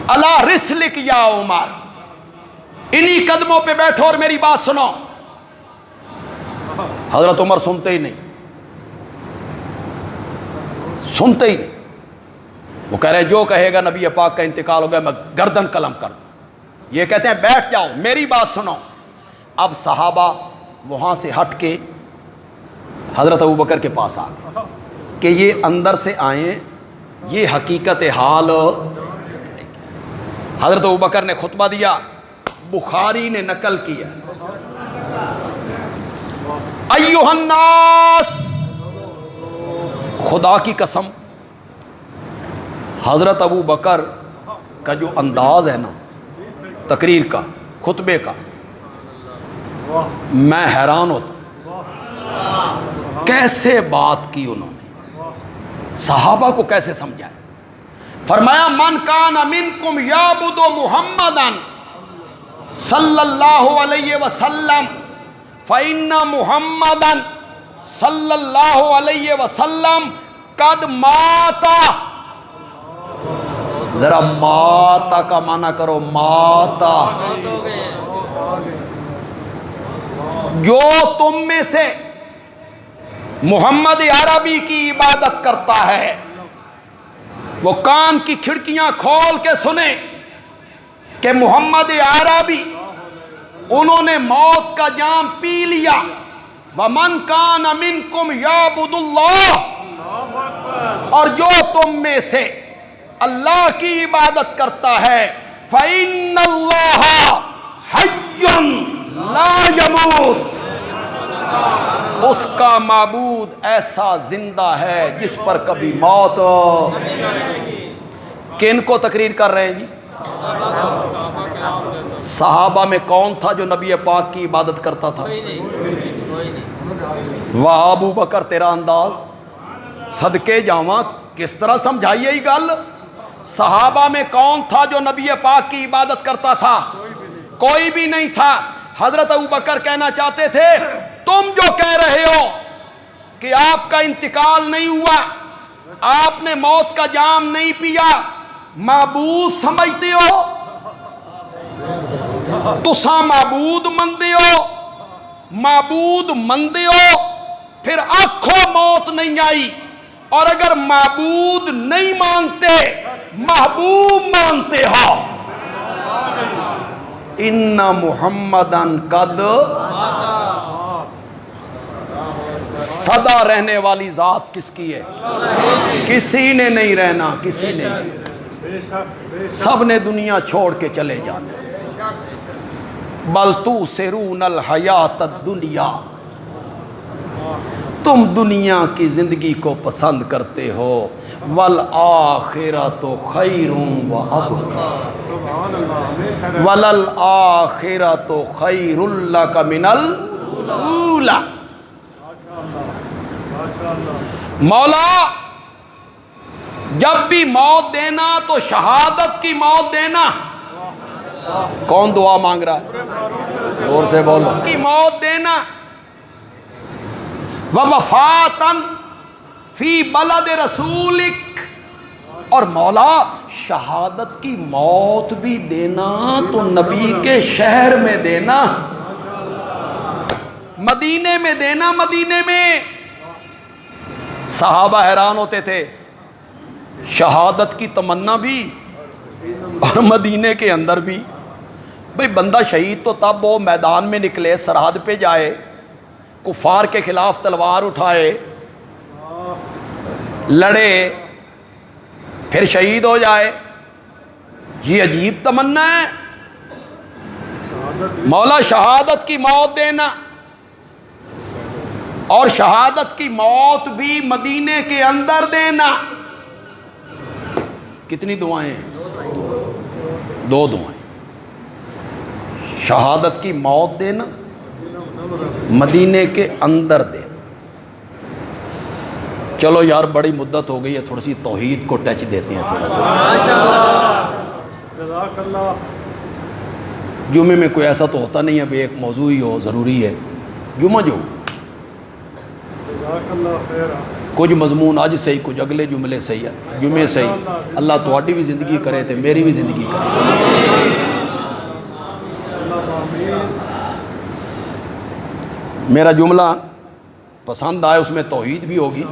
الا رسلک یا عمر، انہی قدموں پہ بیٹھو اور میری بات سنو۔ حضرت عمر سنتے ہی نہیں، سنتے ہی نہیں۔ وہ کہہ رہے جو کہے گا نبی پاک کا انتقال ہو گیا میں گردن قلم کر دوں۔ یہ کہتے ہیں بیٹھ جاؤ میری بات سنو۔ اب صحابہ وہاں سے ہٹ کے حضرت ابو بکر کے پاس آ گئے کہ یہ اندر سے آئیں، یہ حقیقت حال۔ حضرت ابو بکر نے خطبہ دیا، بخاری نے نقل کیا، ایھا الناس، خدا کی قسم حضرت ابو بکر کا جو انداز ہے نا تقریر کا، خطبے کا، میں حیران ہوتا ہوں کیسے بات کی انہوں نے، صحابہ کو کیسے سمجھایا۔ فرمایا من کان منکم یعبد محمدا صلی اللہ علیہ وسلم فإن محمدا صلی اللہ علیہ وسلم قد ماتا۔ ذرا ماتا کا معنی کرو، ماتا۔ جو تم میں سے محمد عربی کی عبادت کرتا ہے وہ کان کی کھڑکیاں کھول کے سنے کہ محمد عربی انہوں نے موت کا جام پی لیا۔ وَمَنْ كَانَ مِنْكُمْ يَعْبُدُ اللَّهِ، اور جو تم میں سے اللہ کی عبادت کرتا ہے فَإِنَّ اللَّهَ حَيٌّ لَا يَمُوتُ، اس کا معبود ایسا زندہ ہے جس پر کبھی موت۔ کن کو تقریر کر رہے ہیں جی؟ صحابہ میں کون تھا جو نبی پاک کی عبادت کرتا تھا؟ کوئی نہیں. واہ ابو بکر تیرا انداز صدقے جاواں کس طرح سمجھائیے ہی گل. صحابہ میں کون تھا جو نبی پاک کی عبادت کرتا تھا؟ کوئی بھی نہیں تھا. حضرت ابو بکر کہنا چاہتے تھے تم جو کہہ رہے ہو کہ آپ کا انتقال نہیں ہوا, آپ نے موت کا جام نہیں پیا, معبود سمجھتے ہو, تساں معبود مندے ہو, معبود مندے ہو, پھر آکھو موت نہیں آئی. اور اگر معبود نہیں مانتے محبوب مانتے ہو. ان محمدن قد سدا رہنے والی ذات کس کی ہے؟ کسی نے نہیں رہنا, کسی نے نہیں, سب نے دنیا چھوڑ کے چلے جانا. بل تؤثرون الحیات الدنیا, تم دنیا کی زندگی کو پسند کرتے ہو. والآخرۃ خیر وابقی, وللآخرۃ خیر لک من الاولی. مولا جب بھی موت دینا تو شہادت کی موت دینا. کون دعا مانگ رہا ہے؟ زور سے بولو. کی موت دینا. ووفاتن فی بلد رسولک, اور مولا شہادت کی موت بھی دینا تو نبی کے شہر میں دینا, مدینے میں دینا. مدینے میں صحابہ حیران ہوتے تھے, شہادت کی تمنا بھی اور مدینے کے اندر بھی. بھئی بندہ شہید تو تب وہ میدان میں نکلے, سرحد پہ جائے, کفار کے خلاف تلوار اٹھائے, لڑے, پھر شہید ہو جائے. یہ عجیب تمنا ہے. مولا شہادت کی موت دینا, اور شہادت کی موت بھی مدینے کے اندر دینا. کتنی دعائیں ہیں؟ دو دعائیں. شہادت کی موت دینا, مدینے کے اندر دینا. چلو یار بڑی مدت ہو گئی ہے, تھوڑی سی توحید کو ٹچ دیتے ہیں تھوڑا سا. جمعے میں کوئی ایسا تو ہوتا نہیں ہے بھی ایک موضوع ہی ہو, ضروری ہے جمعہ جو کچھ مضمون آج صحیح, کچھ اگلے جملے صحیح ہے, جمعے صحیح. اللہ تواڈی بھی زندگی کرے تے میری بھی زندگی کرے. میرا جملہ پسند آئے, اس میں توحید بھی ہوگی,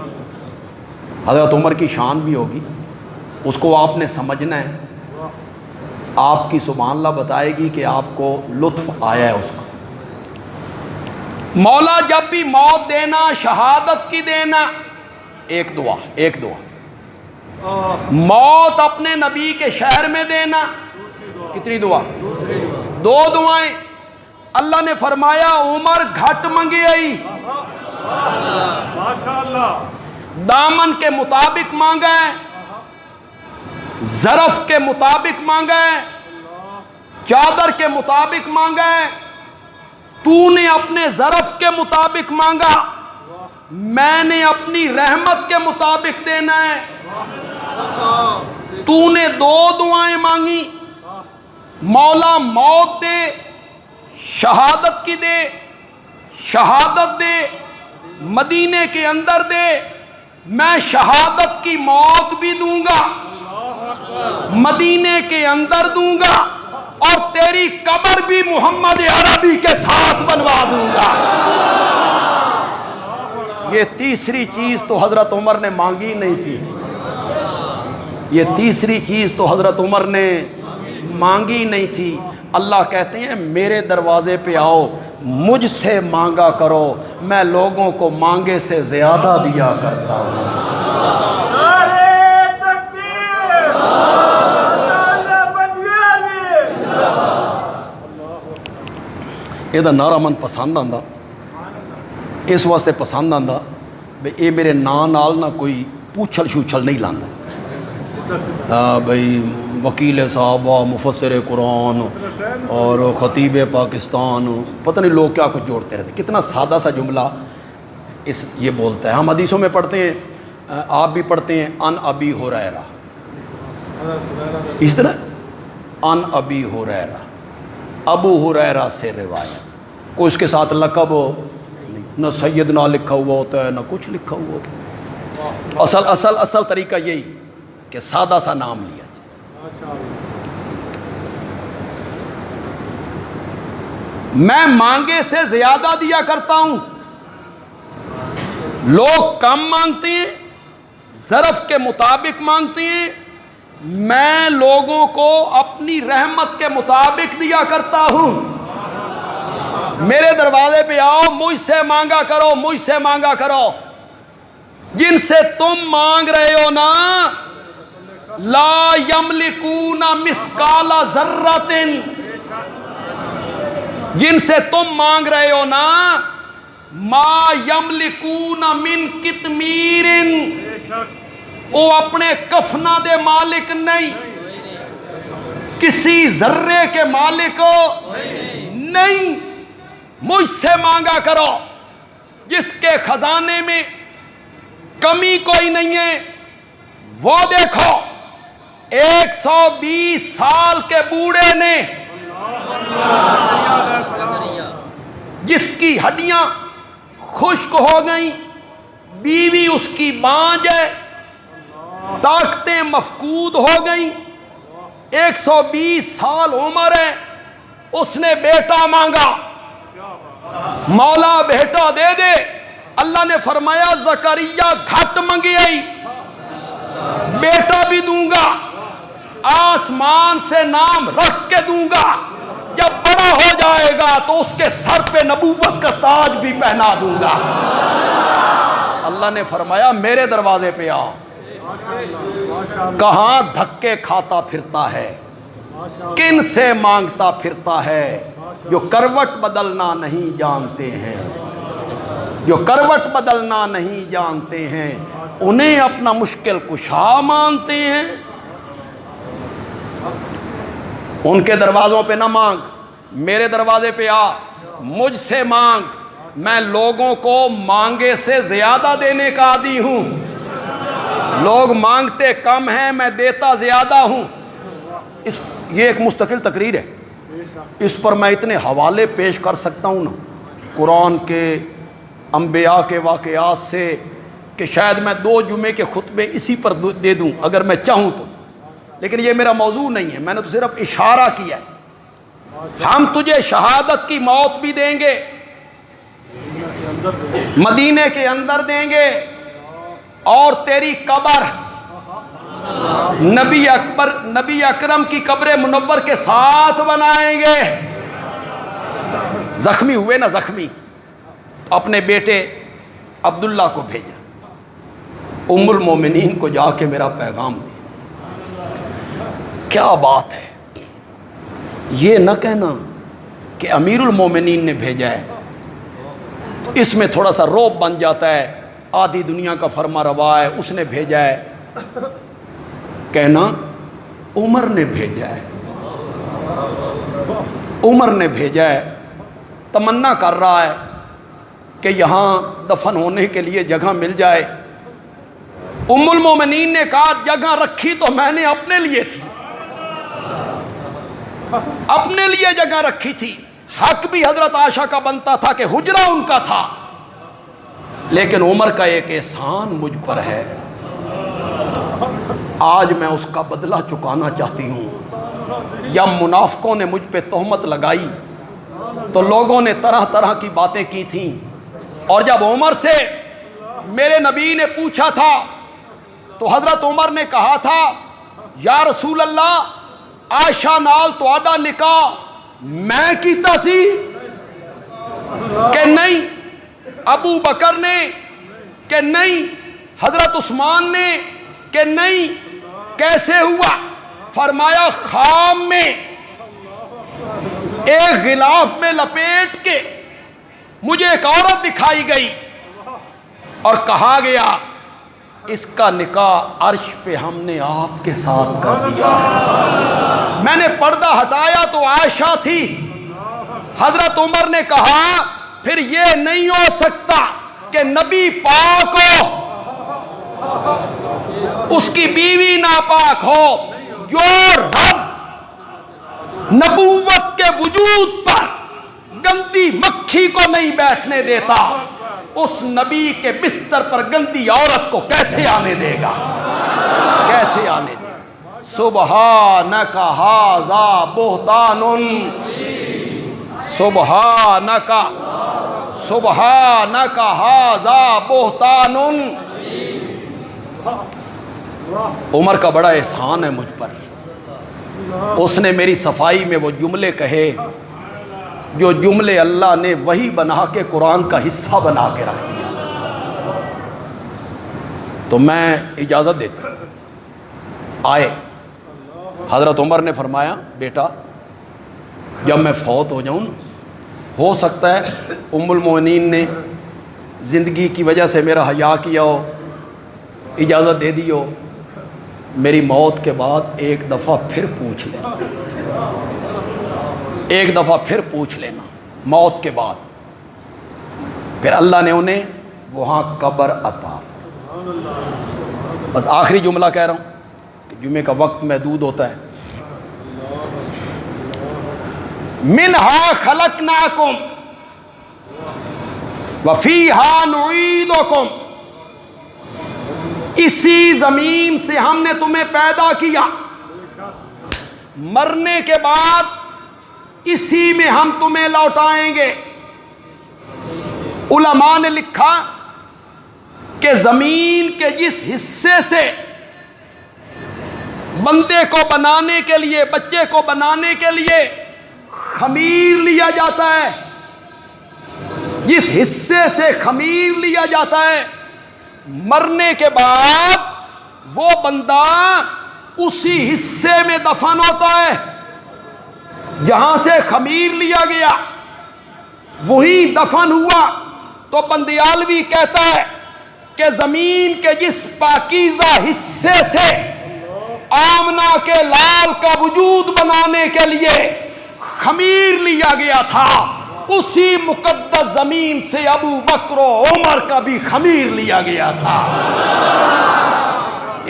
حضرت عمر کی شان بھی ہوگی, اس کو آپ نے سمجھنا ہے. آپ کی سبحان اللہ بتائے گی کہ آپ کو لطف آیا ہے اس کا. مولا جب بھی موت دینا شہادت کی دینا. ایک دعا, ایک دعا. موت اپنے نبی کے شہر میں دینا. کتنی دعا؟ دو دعائیں. اللہ نے فرمایا عمر گھٹ منگے آئی, دامن کے مطابق مانگا ہے, ظرف کے مطابق مانگا ہے, چادر کے مطابق مانگا ہے. تو نے اپنے ظرف کے مطابق مانگا, میں نے اپنی رحمت کے مطابق دینا ہے. تو نے دو دعائیں مانگی, مولا موت دے, شہادت کی دے, شہادت دے, مدینے کے اندر دے. میں شہادت کی موت بھی دوں گا, مدینے کے اندر دوں گا, اور تیری قبر بھی محمد عربی کے ساتھ بنوا دوں گا. یہ تیسری چیز تو حضرت عمر نے مانگی نہیں تھی. یہ تیسری چیز تو حضرت عمر نے مانگی نہیں تھی. اللہ کہتے ہیں میرے دروازے پہ آؤ, مجھ سے مانگا کرو, میں لوگوں کو مانگے سے زیادہ دیا کرتا ہوں. یہ نعرہ من پسند آندا, اس واسطے پسند آندا بھی یہ میرے نام نال نہ کوئی پوچھل شوچھل نہیں لاندا. بھائی وکیل صاحبہ، مفسر قرآن اور خطیب پاکستان، پتہ نہیں لوگ کیا کچھ جوڑتے رہتے. کتنا سادہ سا جملہ یہ بولتا ہے. ہم حدیثوں میں پڑھتے ہیں، آپ بھی پڑھتے ہیں، ان ابی ہریرہ، اس طرح ان ابی ہریرہ، ابو ہریرہ سے روایت. کوئی اس کے ساتھ لقب ہو نہیں، نہ سیدنا لکھا ہوا ہوتا ہے نہ کچھ لکھا ہوا ہوتا ہے. اصل طریقہ یہی کہ سادہ سا نام لیا جائے. میں مانگے سے زیادہ دیا کرتا ہوں. لوگ کم مانگتے ہیں، ظرف کے مطابق مانگتے ہیں، میں لوگوں کو اپنی رحمت کے مطابق دیا کرتا ہوں. میرے دروازے پہ آؤ، مجھ سے مانگا کرو، مجھ سے مانگا کرو. جن سے تم مانگ رہے ہو نا، لا یملکون مثقال ذرۃ، جن سے تم مانگ رہے ہو نا، ما یملکون من قطمیر، وہ اپنے کفنا دے مالک نہیں، کسی ذرے کے مالک نہیں. مجھ سے مانگا کرو جس کے خزانے میں کمی کوئی نہیں ہے. وہ دیکھو 120 سال کے بوڑھے نے، جس کی ہڈیاں خشک ہو گئیں، بیوی اس کی بانجھ ہے، طاقتیں مفقود ہو گئیں، 120 سال عمر ہے، اس نے بیٹا مانگا. مولا بیٹا دے دے. اللہ نے فرمایا زکریا گھٹ منگی آئی، بیٹا بھی دوں گا، آسمان سے نام رکھ کے دوں گا. جب بڑا ہو جائے گا تو اس کے سر پہ نبوت کا تاج بھی پہنا دوں گا. اللہ نے فرمایا میرے دروازے پہ آ. کہاں دھکے کھاتا پھرتا ہے، کن سے مانگتا پھرتا ہے، جو کروٹ بدلنا نہیں جانتے ہیں، جو کروٹ بدلنا نہیں جانتے ہیں، انہیں اپنا مشکل کشا مانتے ہیں. ان کے دروازوں پہ نہ مانگ، میرے دروازے پہ آ، مجھ سے مانگ. میں لوگوں کو مانگے سے زیادہ دینے کا عادی ہوں. لوگ مانگتے کم ہیں، میں دیتا زیادہ ہوں. یہ ایک مستقل تقریر ہے، اس پر میں اتنے حوالے پیش کر سکتا ہوں نا قرآن کے، انبیاء کے واقعات سے، کہ شاید میں 2 جمعے کے خطبے اسی پر دے دوں اگر میں چاہوں تو. لیکن یہ میرا موضوع نہیں ہے، میں نے تو صرف اشارہ کیا ہے. ہم تجھے شہادت کی موت بھی دیں گے، مدینے کے اندر دیں گے، اور تیری قبر نبی اکرم کی قبر منور کے ساتھ بنائیں گے. زخمی ہوئے نا، زخمی، اپنے بیٹے عبداللہ کو بھیجا، ام المومنین کو جا کے میرا پیغام دیا. کیا بات ہے، یہ نہ کہنا کہ امیر المومنین نے بھیجا ہے، تو اس میں تھوڑا سا روب بن جاتا ہے، آدھی دنیا کا فرما روا ہے، اس نے بھیجا ہے. کہنا عمر نے بھیجا ہے، عمر نے بھیجا ہے، تمنا کر رہا ہے کہ یہاں دفن ہونے کے لیے جگہ مل جائے. ام المومنین نے کہا جگہ رکھی تو میں نے اپنے لیے تھی، اپنے لیے جگہ رکھی تھی. حق بھی حضرت عائشہ کا بنتا تھا کہ حجرہ ان کا تھا، لیکن عمر کا ایک احسان مجھ پر ہے، آج میں اس کا بدلہ چکانا چاہتی ہوں. جب منافقوں نے مجھ پہ تہمت لگائی تو لوگوں نے طرح طرح کی باتیں کی تھیں، اور جب عمر سے میرے نبی نے پوچھا تھا تو حضرت عمر نے کہا تھا یا رسول اللہ عائشہ نال تہاڈا نکاح میں کیتا سی کہ نہیں، ابو بکر نے کہ نہیں، حضرت عثمان نے کہ نہیں، کیسے ہوا؟ فرمایا خام میں ایک غلاف میں لپیٹ کے مجھے ایک عورت دکھائی گئی اور کہا گیا اس کا نکاح عرش پہ ہم نے آپ کے ساتھ کر دیا۔ میں نے پردہ ہٹایا تو عائشہ تھی۔ حضرت عمر نے کہا پھر یہ نہیں ہو سکتا کہ نبی پاک ہو، اس کی بیوی ناپاک ہو۔ جو رب نبوت کے وجود پر گندی مکھی کو نہیں بیٹھنے دیتا، اس نبی کے بستر پر گندی عورت کو کیسے آنے دے گا؟ کیسے آنے دے گا؟ سبحانک ھذا بہتان، سبحانک ھذا بہتان۔ عمر کا بڑا احسان ہے مجھ پر، اس نے میری صفائی میں وہ جملے کہے جو جملے اللہ نے وحی بنا کے قرآن کا حصہ بنا کے رکھ دیا۔ تو میں اجازت دیتا ہوں۔ آئے حضرت عمر نے فرمایا بیٹا جب میں فوت ہو جاؤں، ہو سکتا ہے ام المؤمنین نے زندگی کی وجہ سے میرا حیا کیا ہو، اجازت دے دی ہو، میری موت کے بعد ایک دفعہ پھر پوچھ لینا، ایک دفعہ پھر پوچھ لینا موت کے بعد۔ پھر اللہ نے انہیں وہاں قبر عطا فرمائی۔ بس آخری جملہ کہہ رہا ہوں کہ جمعے کا وقت محدود ہوتا ہے۔ منہا خلقناکم وفیہا نعیدکم، اسی زمین سے ہم نے تمہیں پیدا کیا، مرنے کے بعد اسی میں ہم تمہیں لوٹائیں گے۔ علماء نے لکھا کہ زمین کے جس حصے سے بندے کو بنانے کے لیے، بچے کو بنانے کے لیے خمیر لیا جاتا ہے، جس حصے سے خمیر لیا جاتا ہے، مرنے کے بعد وہ بندہ اسی حصے میں دفن ہوتا ہے جہاں سے خمیر لیا گیا، وہی دفن ہوا۔ تو بندیالوی کہتا ہے کہ زمین کے جس پاکیزہ حصے سے آمنہ کے لال کا وجود بنانے کے لیے خمیر لیا گیا تھا، اسی مقدس زمین سے ابو بکر و عمر کا بھی خمیر لیا گیا تھا۔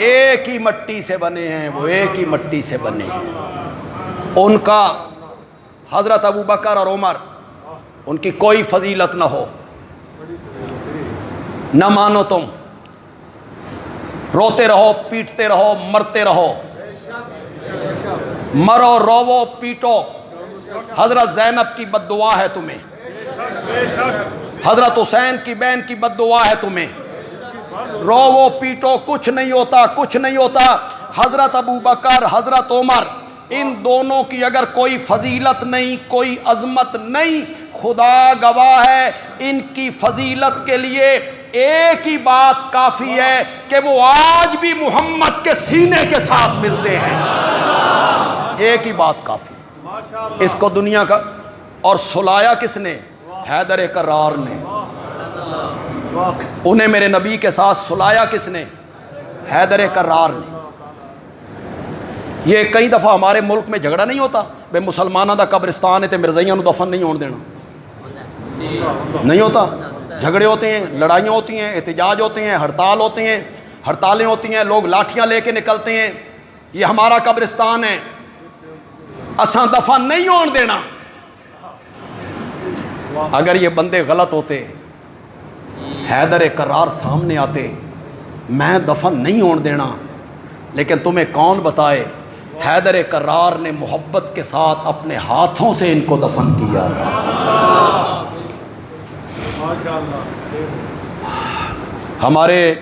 ایک ہی مٹی سے بنے ہیں، وہ ایک ہی مٹی سے بنے ہیں۔ ان کا حضرت ابو بکر اور عمر، ان کی کوئی فضیلت نہ ہو، نہ مانو تم، روتے رہو، پیٹتے رہو، مرتے رہو، مرو روو پیٹو، حضرت زینب کی بد دعا ہے تمہیں، حضرت حسین کی بہن کی بد دعا ہے تمہیں، روو پیٹو، کچھ نہیں ہوتا، کچھ نہیں ہوتا۔ حضرت ابو بکر، حضرت عمر، ان دونوں کی اگر کوئی فضیلت نہیں، کوئی عظمت نہیں، خدا گواہ ہے ان کی فضیلت کے لیے ایک ہی بات کافی ہے کہ وہ آج بھی محمد کے سینے کے ساتھ ملتے ہیں، ایک ہی بات کافی۔ اس کو دنیا کا، اور سلایا کس نے؟ حیدر کرار نے۔ انہیں میرے نبی کے ساتھ سلایا کس نے؟ حیدر کرار نے۔ یہ کئی دفعہ ہمارے ملک میں جھگڑا نہیں ہوتا بے مسلمانوں دا قبرستان ہے تے مرزائیاں نو دفن نہیں ہون دینا، نہیں ہوتا، جھگڑے ہوتے ہیں، لڑائیاں ہوتی ہیں، احتجاج ہوتے ہیں، ہڑتال ہوتے ہیں، ہڑتالیں ہوتی ہیں، لوگ لاٹھیاں لے کے نکلتے ہیں، یہ ہمارا قبرستان ہے، اساں دفن نہیں ہون دینا۔ اگر یہ بندے غلط ہوتے، حیدر کرار سامنے آتے، میں دفن نہیں ہون دینا، لیکن تمہیں کون بتائے حیدر کرار نے محبت کے ساتھ اپنے ہاتھوں سے ان کو دفن کیا تھا۔ ہمارے